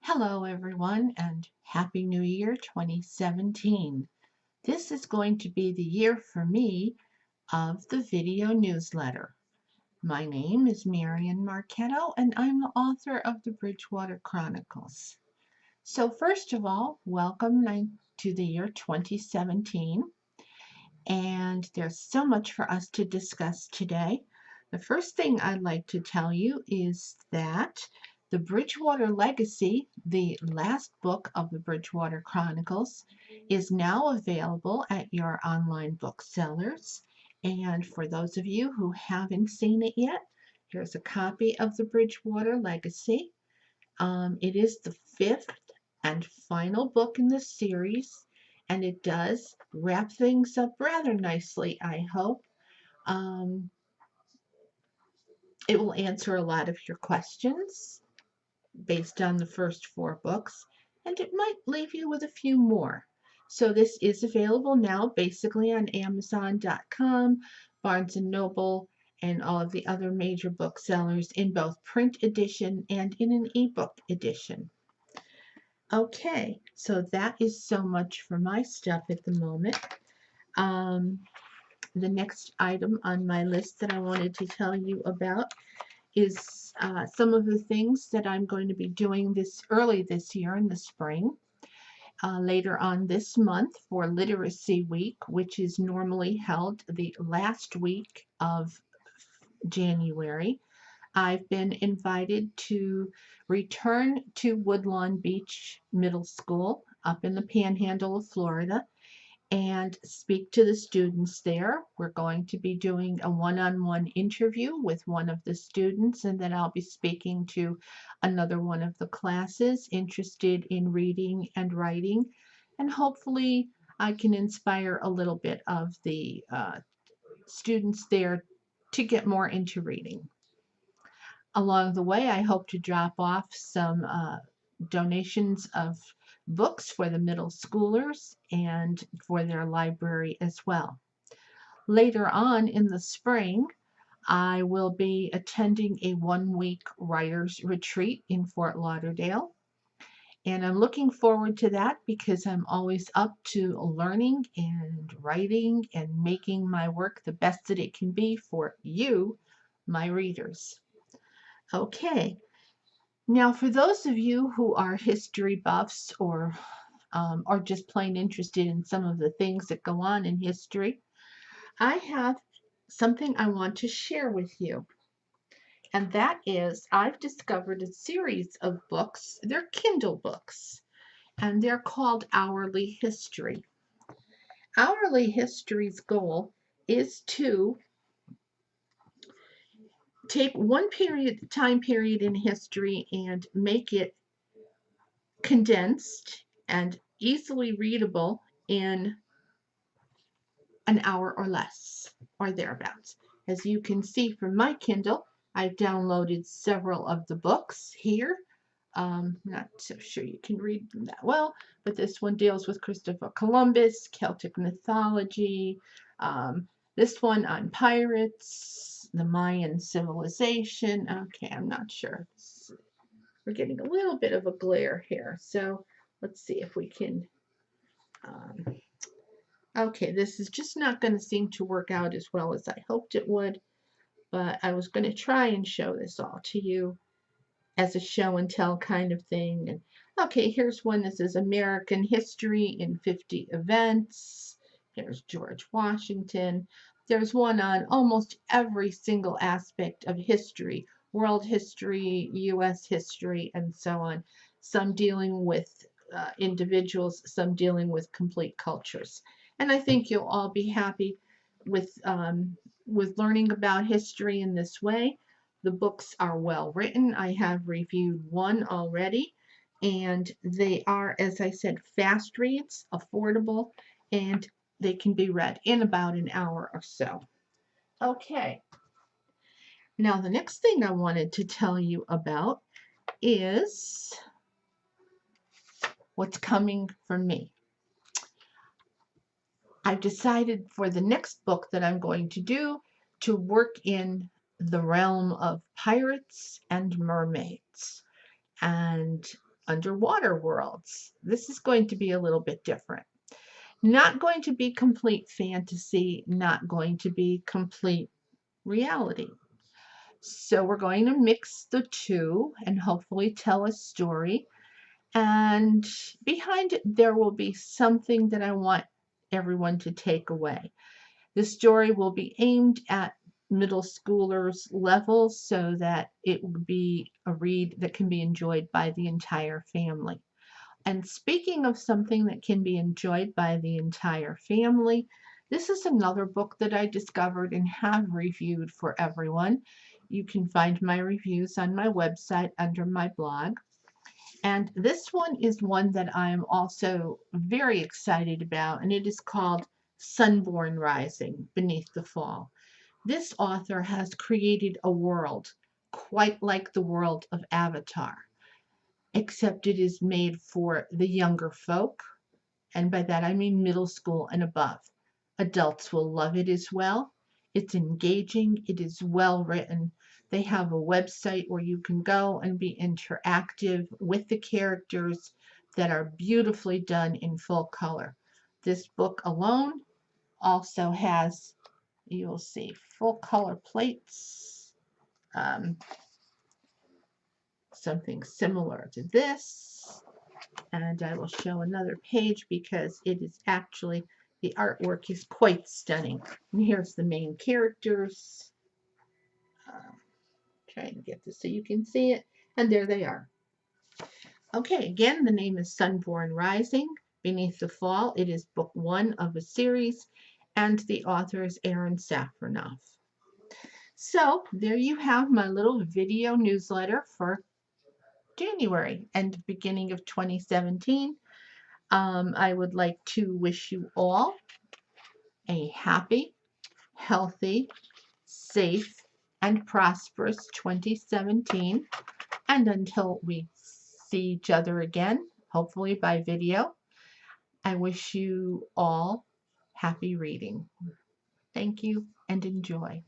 Hello, everyone, and Happy New Year 2017. This is going to be the year for me of the video newsletter. My name is Marion Marchetto, and I'm the author of the Bridgewater Chronicles. So, first of all, welcome to the year 2017, and there's so much for us to discuss today. The first thing I'd like to tell you is that the Bridgewater Legacy, the last book of the Bridgewater Chronicles, is now available at your online booksellers. And for those of you who haven't seen it yet, here's a copy of the Bridgewater Legacy. It is the fifth and final book in the series, and it does wrap things up rather nicely, I hope. Um, it will answer a lot of your questions based on the first four books, and it might leave you with a few more. So this is available now basically on Amazon.com, Barnes & Noble, and all of the other major booksellers in both print edition and in an ebook edition. Okay, so that is so much for my stuff at the moment. The next item on my list that I wanted to tell you about is some of the things that I'm going to be doing early this year in the spring. Later on this month for Literacy Week, which is normally held the last week of January, I've been invited to return to Woodlawn Beach Middle School up in the Panhandle of Florida and speak to the students there. We're going to be doing a one-on-one interview with one of the students, and then I'll be speaking to another one of the classes interested in reading and writing, and hopefully I can inspire a little bit of the students there to get more into reading. Along the way, I hope to drop off some donations of books for the middle schoolers and for their library as well. Later on in the spring, I will be attending a one-week writers retreat in Fort Lauderdale. And I'm looking forward to that because I'm always up to learning and writing and making my work the best that it can be for you, my readers. Okay, now for those of you who are history buffs or just plain interested in some of the things that go on in history, I have something I want to share with you. And that is, I've discovered a series of books. They're Kindle books, and they're called Hourly History. Hourly History's goal is to take one time period in history and make it condensed and easily readable in an hour or less, or thereabouts. As you can see from my Kindle, I've downloaded several of the books here. Not so sure you can read them that well, but this one deals with Christopher Columbus, Celtic mythology, this one on pirates, the Mayan civilization. Okay, I'm not sure. We're getting a little bit of a glare here, so let's see if we can okay, this is just not going to seem to work out as well as I hoped it would, but I was going to try and show this all to you as a show and tell kind of thing. And okay, here's one that says American History in 50 Events. There's George Washington. There's one on almost every single aspect of history, world history, U.S. history, and so on. Some dealing with individuals, some dealing with complete cultures. And I think you'll all be happy with learning about history in this way. The books are well written. I have reviewed one already, and they are, as I said, fast reads, affordable, and they can be read in about an hour or so. Okay. Now, the next thing I wanted to tell you about is what's coming for me. I've decided for the next book that I'm going to do to work in the realm of pirates and mermaids. And underwater worlds. This is going to be a little bit different. Not going to be complete fantasy, not going to be complete reality. So we're going to mix the two and hopefully tell a story. And behind it, there will be something that I want everyone to take away. The story will be aimed at middle schoolers level so that it will be a read that can be enjoyed by the entire family. And speaking of something that can be enjoyed by the entire family, this is another book that I discovered and have reviewed for everyone. You can find my reviews on my website under my blog. And this one is one that I'm also very excited about, and it is called Sunborn Rising Beneath the Fall. This author has created a world quite like the world of Avatar, except it is made for the younger folk, and by that I mean middle school and above. Adults will love it as well. It's engaging, it is well written. They have a website where you can go and be interactive with the characters that are beautifully done in full color. This book alone also has, you'll see, full color plates, something similar to this. And I will show another page because it is actually, the artwork is quite stunning. And here's the main characters. Try and get this so you can see it. And there they are. Okay, again, the name is Sunborn Rising Beneath the Fall. It is book 1 of a series, and the author is Aaron Safronoff. So there you have my little video newsletter for January and beginning of 2017. I would like to wish you all a happy, healthy, safe, and prosperous 2017. And until we see each other again, hopefully by video, I wish you all happy reading. Thank you and enjoy.